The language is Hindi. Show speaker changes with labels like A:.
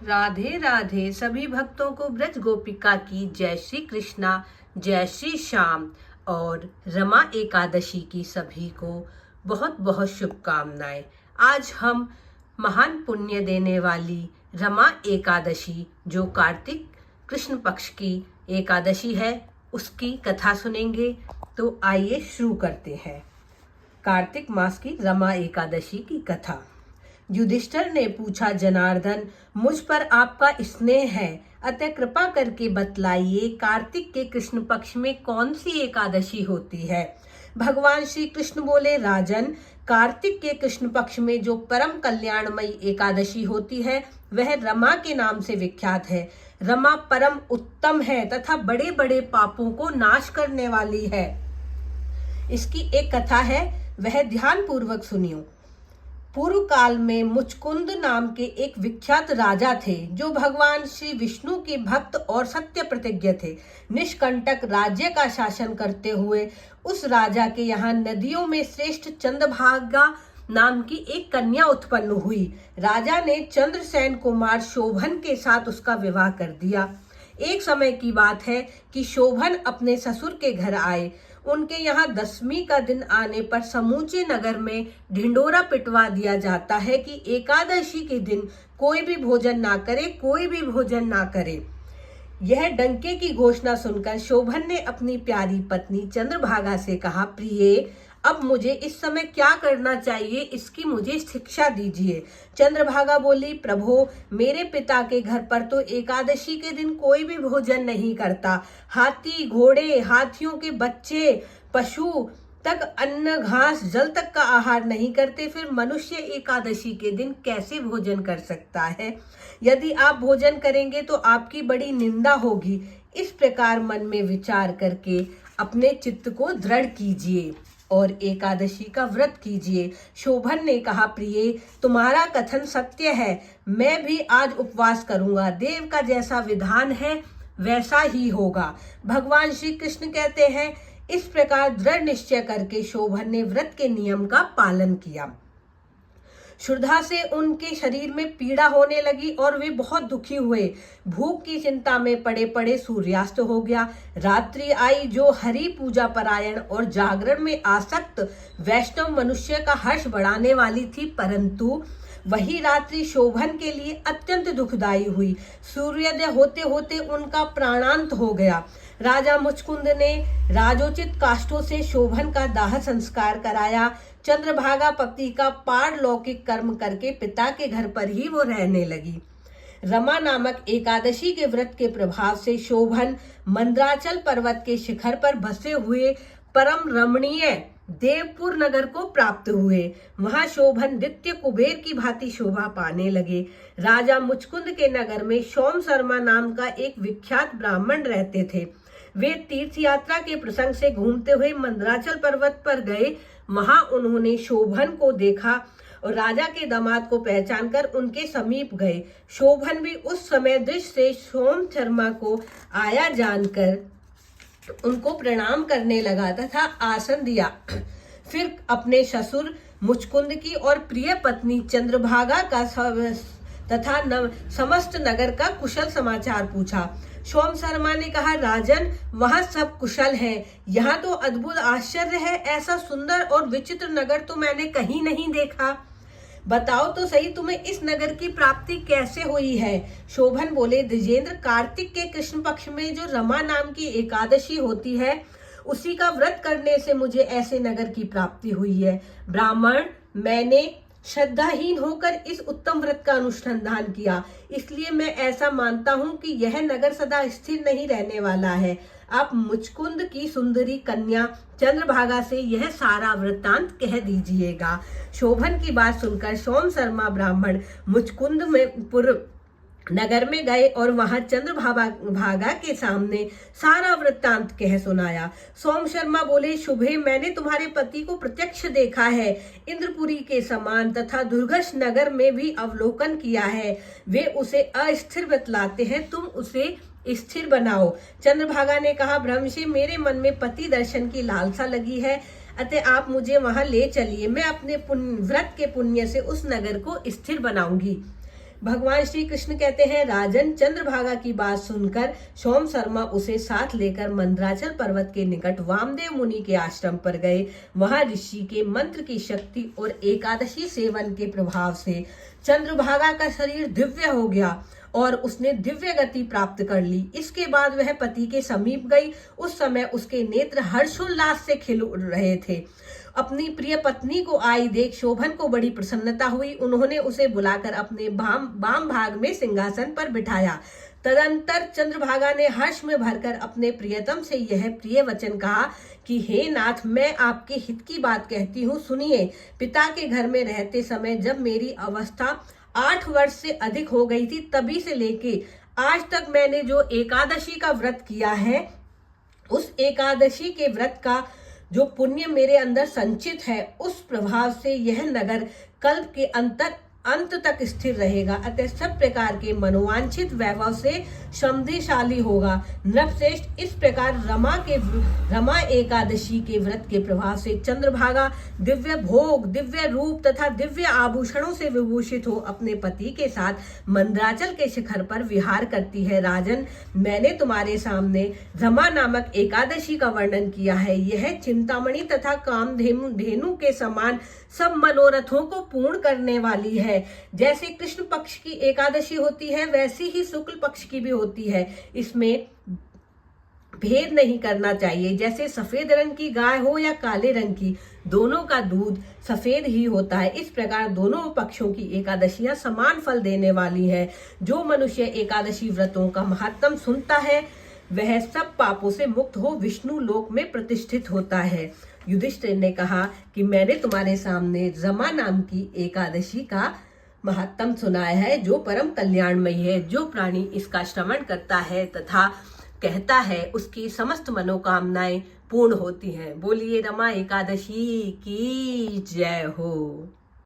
A: राधे राधे सभी भक्तों को ब्रज गोपिका की जय श्री कृष्णा, जय श्री श्याम और रमा एकादशी की सभी को बहुत बहुत शुभकामनाएं। आज हम महान पुण्य देने वाली रमा एकादशी जो कार्तिक कृष्ण पक्ष की एकादशी है उसकी कथा सुनेंगे। तो आइए शुरू करते हैं कार्तिक मास की रमा एकादशी की कथा। युधिष्ठिर ने पूछा, जनार्दन, मुझ पर आपका स्नेह है, अतः कृपा करके बतलाइए कार्तिक के कृष्ण पक्ष में कौन सी एकादशी होती है। भगवान श्री कृष्ण बोले, राजन, कार्तिक के कृष्ण पक्ष में जो परम कल्याणमयी एकादशी होती है वह रमा के नाम से विख्यात है। रमा परम उत्तम है तथा बड़े बड़े पापों को नाश करने वाली है। इसकी एक कथा है, वह ध्यान पूर्वक सुनियो। पूर्व काल में मुचकुंद नाम के एक विख्यात राजा थे जो भगवान श्री विष्णु के भक्त और सत्य प्रतिज्ञ थे। निष्कंटक राज्य का शासन करते हुए उस राजा के यहाँ नदियों में श्रेष्ठ चंद्रभागा नाम की एक कन्या उत्पन्न हुई। राजा ने चंद्रसेन कुमार शोभन के साथ उसका विवाह कर दिया। एक समय की बात है कि शोभन अपने ससुर के घर आए। उनके यहाँ दशमी का दिन आने पर समूचे नगर में ढिंडोरा पिटवा दिया जाता है कि एकादशी के दिन कोई भी भोजन ना करे, कोई भी भोजन ना करे। यह डंके की घोषणा सुनकर शोभन ने अपनी प्यारी पत्नी चंद्रभागा से कहा, प्रिय, अब मुझे इस समय क्या करना चाहिए, इसकी मुझे शिक्षा दीजिए। चंद्रभागा बोली, प्रभु, मेरे पिता के घर पर तो एकादशी के दिन कोई भी भोजन नहीं करता। हाथी, घोड़े, हाथियों के बच्चे, पशु तक अन्न, घास, जल तक का आहार नहीं करते, फिर मनुष्य एकादशी के दिन कैसे भोजन कर सकता है। यदि आप भोजन करेंगे तो आपकी बड़ी निंदा होगी। इस प्रकार मन में विचार करके अपने चित्त को दृढ़ कीजिए और एकादशी का व्रत कीजिए। शोभन ने कहा, प्रिय, तुम्हारा कथन सत्य है, मैं भी आज उपवास करूंगा। देव का जैसा विधान है वैसा ही होगा। भगवान श्री कृष्ण कहते हैं, इस प्रकार दृढ़ निश्चय करके शोभन ने व्रत के नियम का पालन किया। क्षुधा से उनके शरीर में पीड़ा होने लगी और वे बहुत दुखी हुए। भूख की चिंता में पड़े पड़े सूर्यास्त हो गया। रात्रि आई जो हरि पूजा परायण और जागरण में आसक्त वैष्णव मनुष्य का हर्ष बढ़ाने वाली थी, परंतु वही रात्रि शोभन के लिए अत्यंत दुखदायी हुई। सूर्योदय होते होते उनका प्राणांत हो गया। राजा मुचकुंद ने राजोचित काष्ठों से शोभन का दाह संस्कार कराया। चंद्रभागा पति का पारलौकिक कर्म करके पिता के घर पर ही वो रहने लगी। रमा नामक एकादशी के व्रत के प्रभाव से शोभन मंद्राचल पर्वत के शिखर पर बसे हुए परम रमणीय देवपुर नगर को प्राप्त हुए। वहां शोभन नित्य कुबेर की भांति शोभा पाने लगे। राजा मुचकुंद के नगर में सोम शर्मा नाम का एक विख्यात ब्राह्मण रहते थे। वे तीर्थ यात्रा के प्रसंग से घूमते हुए मंदराचल पर्वत पर गए। वहां उन्होंने शोभन को देखा और राजा के दामाद को पहचान कर उनके समीप गए। शोभन भी उस समय दृश्य से सोम शर्मा को आया जानकर उनको प्रणाम करने लगा तथा आसन दिया। फिर अपने ससुर मुचकुंद की और प्रिय पत्नी चंद्रभागा का तथा समस्त नगर का कुशल समाचार पूछा। सोम शर्मा ने कहा, राजन, वहाँ सब कुशल है। यहाँ तो अद्भुत आश्चर्य है, ऐसा सुंदर और विचित्र नगर तो मैंने कहीं नहीं देखा। बताओ तो सही, तुम्हें इस नगर की प्राप्ति कैसे हुई है। शोभन बोले, द्विजेंद्र, कार्तिक के कृष्ण पक्ष में जो रमा नाम की एकादशी होती है उसी का व्रत करने से मुझे ऐसे नगर की प्राप्ति हुई है। ब्राह्मण, मैंने श्रद्धाहीन होकर इस उत्तम व्रत का अनुसंधान किया, इसलिए मैं ऐसा मानता हूँ कि यह नगर सदा स्थिर नहीं रहने वाला है। आप मुचकुंद की सुंदरी कन्या चंद्रभागा से यह सारा वृत्तांत कह दीजिएगा। शोभन की बात सुनकर सोम शर्मा ब्राह्मण मुचकुंद में नगर में गए और वहां चंद्रभागा के सामने सारा वृत्तांत कह सुनाया। सोम शर्मा बोले, शुभे, मैंने तुम्हारे पति को प्रत्यक्ष देखा है। इंद्रपुरी के समान तथा दुर्गश नगर में भी अवलोकन किया है। वे उसे अस्थिर बतलाते हैं, तुम उसे स्थिर बनाओ। चंद्रभागा ने कहा, भ्रमशे, मेरे मन में पति दर्शन की लालसा लगी है, अतः आप मुझे वहां ले चलिए। मैं अपने व्रत के पुण्य से उस नगर को स्थिर बनाऊंगी। भगवान श्री कृष्ण कहते हैं, राजन, चंद्रभागा की बात सुनकर सोम शर्मा उसे साथ लेकर मंदराचल पर्वत के निकट वामदेव मुनि के आश्रम पर गए। वहां ऋषि के मंत्र की शक्ति और एकादशी सेवन के प्रभाव से चंद्रभागा का शरीर दिव्य हो गया और उसने दिव्य गति प्राप्त कर ली। इसके बाद वह पति के समीप गई। उस समय उसके नेत्र हर्षोल्लास से खिल रहे थे। अपनी प्रिय पत्नी को आई देख शोभन को बड़ी प्रसन्नता हुई। उन्होंने उसे बुलाकर अपने वाम भाग में सिंहासन पर बिठाया। तदंतर चंद्रभागा ने हर्ष में भरकर अपने प्रियतम से यह प्रिय वचन कहा कि हे नाथ, मैं आपके हित की बात कहती हूँ, सुनिए। पिता के घर में रहते समय जब मेरी अवस्था 8 वर्ष से अधिक हो गई थी, तभी से लेके आज तक मैंने जो एकादशी का व्रत किया है, उस एकादशी के व्रत का जो पुण्य मेरे अंदर संचित है, उस प्रभाव से यह नगर कल्प के अंत तक स्थिर रहेगा। अतः सब प्रकार के मनोवांछित वैभव से समृद्धिशाली होगा। नृपश्रेष्ठ, इस प्रकार रमा एकादशी के व्रत के प्रभाव से चंद्रभागा दिव्य भोग, दिव्य रूप तथा दिव्य आभूषणों से विभूषित हो अपने पति के साथ मंदराचल के शिखर पर विहार करती है। राजन, मैंने तुम्हारे सामने रमा नामक एकादशी का वर्णन किया है। यह चिंतामणि तथा कामधेनु के समान सब मनोरथों को पूर्ण करने वाली है। जैसे कृष्ण पक्ष की एकादशी होती है, वैसी ही शुक्ल पक्ष की भी होती है। इसमें भेद नहीं करना चाहिए। जैसे सफेद रंग की गाय हो या काले रंग की, दोनों का दूध सफेद ही होता है। इस प्रकार दोनों पक्षों की एकादशियां समान फल देने वाली है। जो मनुष्य एकादशी व्रतों का महात्म सुनता है, वह सब पापों से मुक्त हो विष्णु लोक में प्रतिष्ठित होता है। युधिष्ठिर ने कहा कि मैंने तुम्हारे सामने रमा नाम की एकादशी का महात्म सुनाया है, जो परम कल्याणमयी है। जो प्राणी इसका श्रवण करता है तथा कहता है, उसकी समस्त मनोकामनाएं पूर्ण होती हैं। बोलिए रमा एकादशी की जय हो।